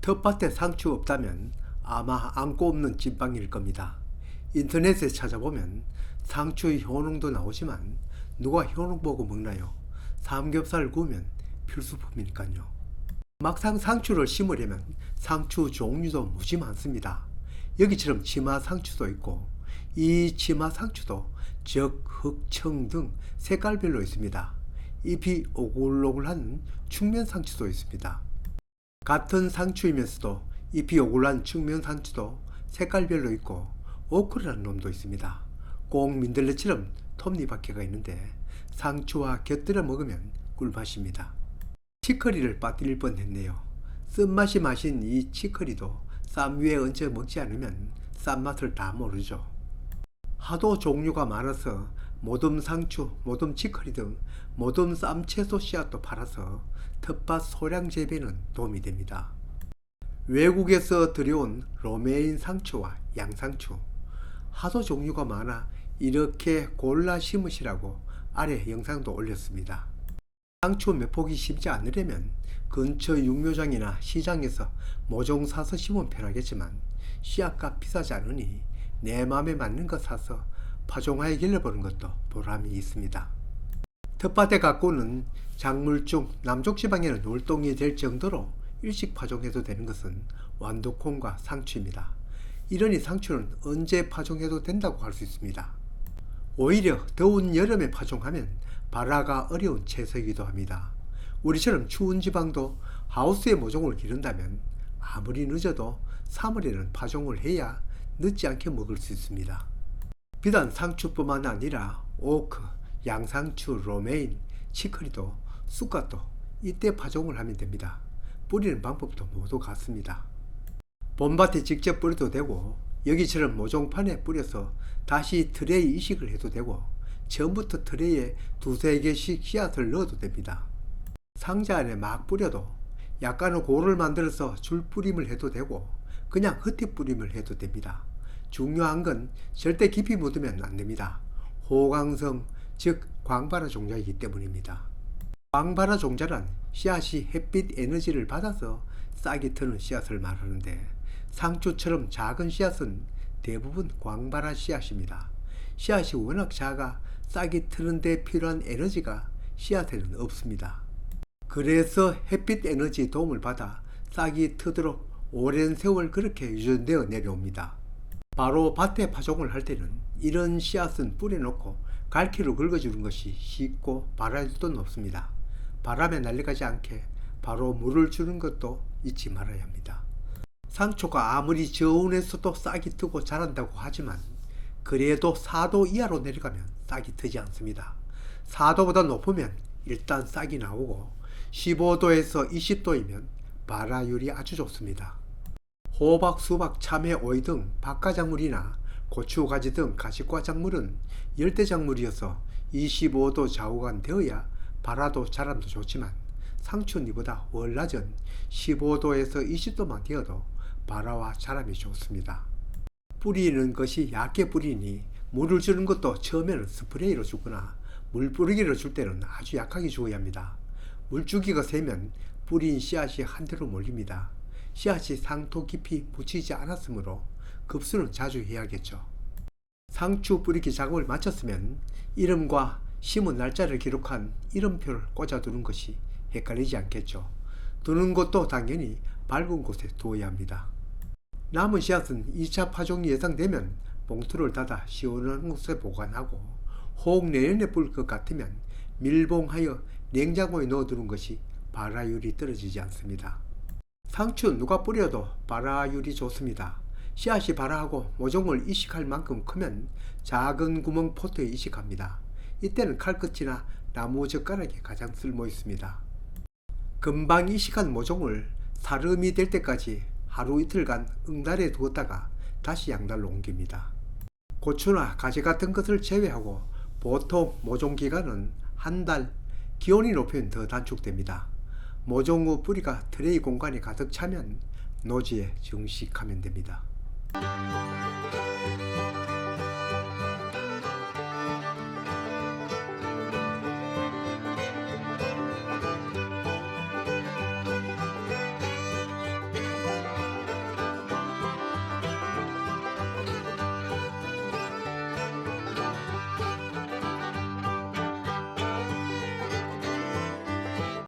텃밭에 상추 없다면 아마 안고 없는 찐빵일 겁니다. 인터넷에 찾아보면 상추의 효능도 나오지만 누가 효능 보고 먹나요? 삼겹살 구우면 필수품이니까요. 막상 상추를 심으려면 상추 종류도 무지 많습니다. 여기처럼 치마 상추도 있고 이 치마 상추도 적, 흑, 청 등 색깔별로 있습니다. 잎이 오글오글한 축면 상추도 있습니다. 같은 상추이면서도 잎이 오글한 측면 상추도 색깔별로 있고 오크라는 놈도 있습니다. 꼭 민들레처럼 톱니바퀴가 있는데 상추와 곁들여 먹으면 꿀맛입니다. 치커리를 빠뜨릴 뻔했네요. 쓴맛이 마신 이 치커리도 쌈 위에 얹어 먹지 않으면 쌈맛을 다 모르죠. 하도 종류가 많아서 모듬 상추, 모듬 치커리 등 모듬 쌈채소 씨앗도 팔아서 텃밭 소량 재배는 도움이 됩니다. 외국에서 들여온 로메인 상추와 양상추, 하도 종류가 많아 이렇게 골라 심으시라고 아래 영상도 올렸습니다. 상추 몇 포기 심지 않으려면 근처 육묘장이나 시장에서 모종 사서 심으면 편하겠지만 씨앗값 비싸지 않으니 내 맘에 맞는 거 사서 파종하에 길러보는 것도 보람이 있습니다. 텃밭에 가꾸는 작물 중 남쪽 지방에는 월동이 될 정도로 일찍 파종해도 되는 것은 완두콩과 상추입니다. 이러니 상추는 언제 파종해도 된다고 할 수 있습니다. 오히려 더운 여름에 파종하면 발화가 어려운 채소이기도 합니다. 우리처럼 추운 지방도 하우스에 모종을 기른다면 아무리 늦어도 3월에는 파종을 해야 늦지 않게 먹을 수 있습니다. 비단 상추뿐만 아니라 오크, 양상추, 로메인, 치커리도 쑥갓도 이때 파종을 하면 됩니다. 뿌리는 방법도 모두 같습니다. 봄밭에 직접 뿌려도 되고 여기처럼 모종판에 뿌려서 다시 트레이 이식을 해도 되고 처음부터 트레이에 두세 개씩 씨앗을 넣어도 됩니다. 상자 안에 막 뿌려도 약간의 골을 만들어서 줄 뿌림을 해도 되고 그냥 흩어 뿌림을 해도 됩니다. 중요한 건 절대 깊이 묻으면 안 됩니다. 호광성, 즉 광발화 종자이기 때문입니다. 광발화 종자란 씨앗이 햇빛 에너지를 받아서 싹이 트는 씨앗을 말하는데 상추처럼 작은 씨앗은 대부분 광발화 씨앗입니다. 씨앗이 워낙 작아 싹이 트는 데 필요한 에너지가 씨앗에는 없습니다. 그래서 햇빛 에너지 도움을 받아 싹이 트도록 오랜 세월 그렇게 유전되어 내려옵니다. 바로 밭에 파종을 할 때는 이런 씨앗은 뿌려놓고 갈퀴로 긁어주는 것이 쉽고 발화율도 높습니다. 바람에 날아가지 않게 바로 물을 주는 것도 잊지 말아야 합니다. 상추가 아무리 저온에서도 싹이 트고 자란다고 하지만 그래도 4도 이하로 내려가면 싹이 트지 않습니다. 4도보다 높으면 일단 싹이 나오고 15도에서 20도이면 발화율이 아주 좋습니다. 호박, 수박, 참외, 오이 등 박가작물이나 고추, 가지 등 가시과 작물은 열대작물이어서 25도 좌우간 되어야 발화도 자람도 좋지만 상추는 이보다 훨 낮은 15도에서 20도만 되어도 발화와 자람이 좋습니다. 뿌리는 것이 얇게 뿌리니 물을 주는 것도 처음에는 스프레이로 주거나 물 뿌리기로 줄 때는 아주 약하게 주어야 합니다. 물주기가 세면 뿌린 씨앗이 한대로 몰립니다. 씨앗이 상토 깊이 묻히지 않았으므로 급수는 자주 해야겠죠. 상추 뿌리기 작업을 마쳤으면 이름과 심은 날짜를 기록한 이름표를 꽂아두는 것이 헷갈리지 않겠죠. 두는 것도 당연히 밝은 곳에 두어야 합니다. 남은 씨앗은 2차 파종이 예상되면 봉투를 닫아 시원한 곳에 보관하고 혹 내년에 뿌릴 것 같으면 밀봉하여 냉장고에 넣어두는 것이 발화율이 떨어지지 않습니다. 상추 누가 뿌려도 발화율이 좋습니다. 씨앗이 발화하고 모종을 이식할 만큼 크면 작은 구멍 포트에 이식합니다. 이때는 칼끝이나 나무 젓가락이 가장 쓸모 있습니다. 금방 이식한 모종을 사름이 될 때까지 하루 이틀간 응달에 두었다가 다시 양달로 옮깁니다. 고추나 가지 같은 것을 제외하고 보통 모종 기간은 한 달, 기온이 높으면 더 단축됩니다. 모종 후 뿌리가 트레이 공간에 가득 차면 노지에 정식하면 됩니다.